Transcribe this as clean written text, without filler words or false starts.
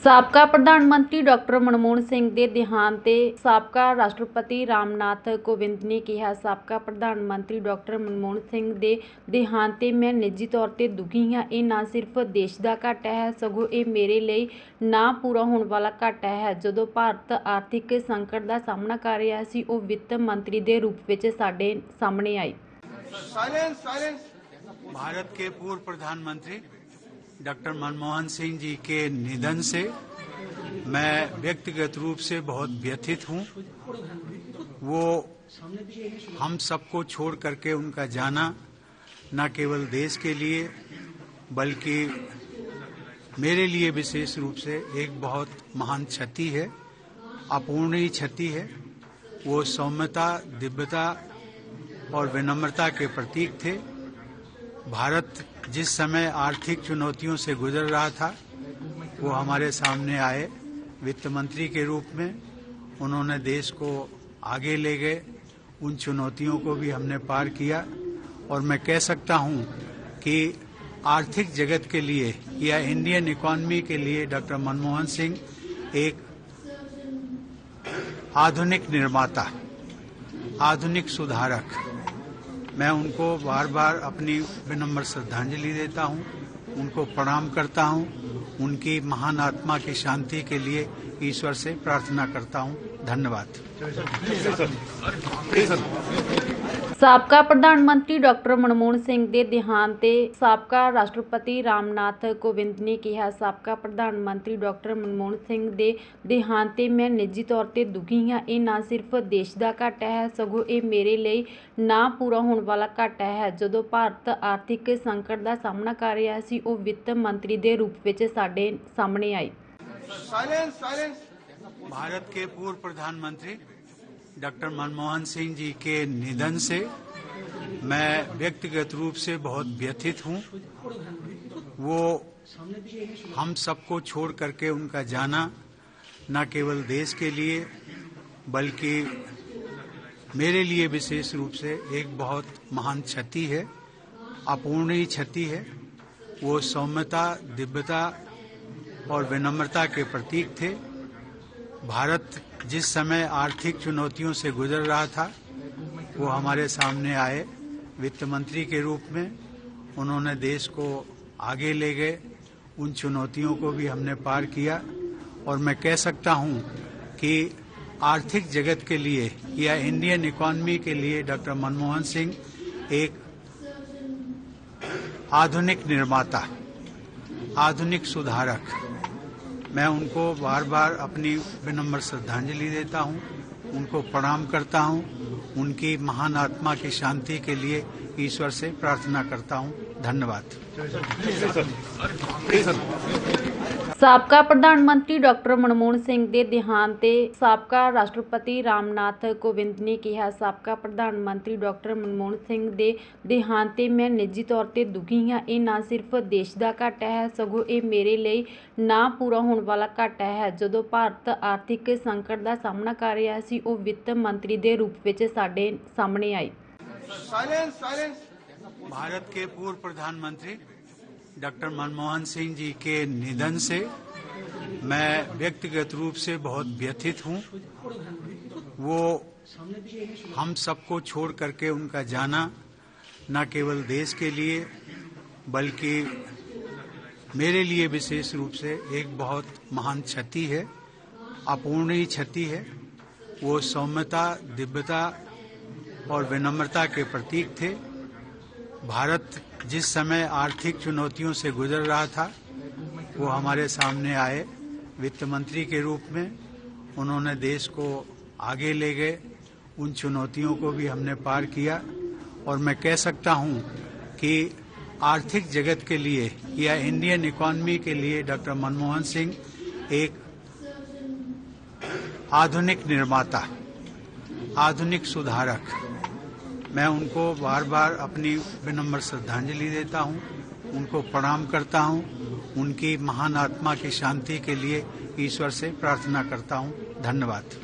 ਸਾਬਕਾ ਪ੍ਰਧਾਨ ਮੰਤਰੀ ਡਾਕਟਰ ਮਨਮੋਹਨ ਸਿੰਘ ਦੇ ਦੇਹਾਂਤ ਤੇ ਸਾਬਕਾ ਰਾਸ਼ਟਰਪਤੀ ਰਾਮਨਾਥ ਕੋਵਿੰਦ ਨੇ ਕਿਹਾ, ਸਾਬਕਾ ਪ੍ਰਧਾਨ ਮੰਤਰੀ ਡਾਕਟਰ ਮਨਮੋਹਨ ਸਿੰਘ ਦੇ ਦੇਹਾਂਤ ਤੇ ਮੈਂ ਨਿੱਜੀ ਤੌਰ ਤੇ ਦੁਖੀ ਹਾਂ। ਇਹ ਨਾ ਸਿਰਫ ਦੇਸ਼ ਦਾ ਘਾਟਾ ਹੈ, ਸਗੋਂ ਇਹ ਮੇਰੇ ਲਈ ਨਾ ਪੂਰਾ ਹੋਣ ਵਾਲਾ ਘਾਟਾ ਹੈ। ਜਦੋਂ ਭਾਰਤ ਆਰਥਿਕ ਸੰਕਟ ਦਾ ਸਾਹਮਣਾ ਕਰ ਰਿਹਾ ਸੀ, ਉਹ ਵਿੱਤ ਮੰਤਰੀ ਦੇ ਰੂਪ ਵਿੱਚ ਸਾਡੇ ਸਾਹਮਣੇ ਆਏ। भारत के पूर्व प्रधानमंत्री डॉक्टर मनमोहन सिंह जी के निधन से मैं व्यक्तिगत रूप से बहुत व्यथित हूं। वो हम सबको छोड़ करके उनका जाना न केवल देश के लिए बल्कि मेरे लिए विशेष रूप से एक बहुत महान क्षति है, अपूर्णीय क्षति है। वो सौम्यता, दिव्यता और विनम्रता के प्रतीक थे। भारत जिस समय आर्थिक चुनौतियों से गुजर रहा था, वो हमारे सामने आए वित्त मंत्री के रूप में। उन्होंने देश को आगे ले गए, उन चुनौतियों को भी हमने पार किया। और मैं कह सकता हूं कि आर्थिक जगत के लिए या इंडियन इकोनॉमी के लिए डॉक्टर मनमोहन सिंह एक आधुनिक निर्माता, आधुनिक सुधारक। मैं उनको बार बार अपनी विनम्र श्रद्धांजलि देता हूं, उनको प्रणाम करता हूं, उनकी महान आत्मा की शांति के लिए ईश्वर से प्रार्थना करता हूं। धन्यवाद। ਸਾਬਕਾ ਪ੍ਰਧਾਨ ਮੰਤਰੀ ਡਾਕਟਰ ਮਨਮੋਹਨ ਸਿੰਘ ਦੇ ਦੇਹਾਂਤ ਤੇ ਸਾਬਕਾ ਰਾਸ਼ਟਰਪਤੀ ਰਾਮਨਾਥ ਕੋਵਿੰਦ ਨੇ ਕਿਹਾ, ਸਾਬਕਾ ਪ੍ਰਧਾਨ ਮੰਤਰੀ ਡਾਕਟਰ ਮਨਮੋਹਨ ਸਿੰਘ ਦੇ ਦੇਹਾਂਤ ਤੇ ਮੈਂ ਨਿੱਜੀ ਤੌਰ ਤੇ ਦੁਖੀ ਹਾਂ। ਇਹ ਨਾ ਸਿਰਫ ਦੇਸ਼ ਦਾ ਘਾਟਾ ਹੈ, ਸਗੋਂ ਇਹ ਮੇਰੇ ਲਈ ਨਾ ਪੂਰਾ ਹੋਣ ਵਾਲਾ ਘਾਟਾ ਹੈ। ਜਦੋਂ ਭਾਰਤ ਆਰਥਿਕ ਸੰਕਟ ਦਾ ਸਾਹਮਣਾ ਕਰ ਰਿਹਾ ਸੀ, ਉਹ ਵਿੱਤ ਮੰਤਰੀ ਦੇ ਰੂਪ ਵਿੱਚ ਸਾਡੇ ਸਾਹਮਣੇ ਆਏ। भारत के पूर्व प्रधानमंत्री डॉक्टर मनमोहन सिंह जी के निधन से मैं व्यक्तिगत रूप से बहुत व्यथित हूं। वो हम सबको छोड़ करके उनका जाना न केवल देश के लिए बल्कि मेरे लिए विशेष रूप से एक बहुत महान क्षति है, अपूर्णीय क्षति है। वो सौम्यता, दिव्यता और विनम्रता के प्रतीक थे। भारत जिस समय आर्थिक चुनौतियों से गुजर रहा था, वो हमारे सामने आए वित्त मंत्री के रूप में। उन्होंने देश को आगे ले गए, उन चुनौतियों को भी हमने पार किया। और मैं कह सकता हूं कि आर्थिक जगत के लिए या इंडियन इकोनॉमी के लिए डॉक्टर मनमोहन सिंह एक आधुनिक निर्माता, आधुनिक सुधारक। मैं उनको बार बार अपनी विनम्र श्रद्धांजलि देता हूं, उनको प्रणाम करता हूं, उनकी महान आत्मा की शांति के लिए ईश्वर से प्रार्थना करता हूं। धन्यवाद। ਸਾਬਕਾ ਪ੍ਰਧਾਨ ਮੰਤਰੀ ਡਾਕਟਰ ਮਨਮੋਹਨ ਸਿੰਘ ਦੇ ਦੇਹਾਂਤ ਤੇ ਸਾਬਕਾ ਰਾਸ਼ਟਰਪਤੀ ਰਾਮਨਾਥ ਕੋਵਿੰਦ ਨੇ ਕਿਹਾ, ਸਾਬਕਾ ਪ੍ਰਧਾਨ ਮੰਤਰੀ ਡਾਕਟਰ ਮਨਮੋਹਨ ਸਿੰਘ ਦੇ ਦੇਹਾਂਤ ਤੇ ਮੈਂ ਨਿੱਜੀ ਤੌਰ ਤੇ ਦੁਖੀ ਹਾਂ। ਇਹ ਨਾ ਸਿਰਫ ਦੇਸ਼ ਦਾ ਘਾਟਾ ਹੈ, ਸਗੋਂ ਇਹ ਮੇਰੇ ਲਈ ਨਾ ਪੂਰਾ ਹੋਣ ਵਾਲਾ ਘਾਟਾ ਹੈ। ਜਦੋਂ ਭਾਰਤ ਆਰਥਿਕ ਸੰਕਟ ਦਾ ਸਾਹਮਣਾ ਕਰ ਰਿਹਾ ਸੀ, ਉਹ ਵਿੱਤ ਮੰਤਰੀ ਦੇ ਰੂਪ ਵਿੱਚ ਸਾਡੇ ਸਾਹਮਣੇ ਆਏ। भारत के पूर्व प्रधानमंत्री डॉक्टर मनमोहन सिंह जी के निधन से मैं व्यक्तिगत रूप से बहुत व्यथित हूं। वो हम सबको छोड़ करके उनका जाना न केवल देश के लिए बल्कि मेरे लिए विशेष रूप से एक बहुत महान क्षति है, अपूर्णीय क्षति है। वो सौम्यता, दिव्यता और विनम्रता के प्रतीक थे। भारत जिस समय आर्थिक चुनौतियों से गुजर रहा था, वो हमारे सामने आए वित्त मंत्री के रूप में। उन्होंने देश को आगे ले गए, उन चुनौतियों को भी हमने पार किया। और मैं कह सकता हूं कि आर्थिक जगत के लिए या इंडियन इकोनॉमी के लिए डॉक्टर मनमोहन सिंह एक आधुनिक निर्माता, आधुनिक सुधारक। मैं उनको बार बार अपनी विनम्र श्रद्धांजलि देता हूं, उनको प्रणाम करता हूं, उनकी महान आत्मा की शांति के लिए ईश्वर से प्रार्थना करता हूं। धन्यवाद।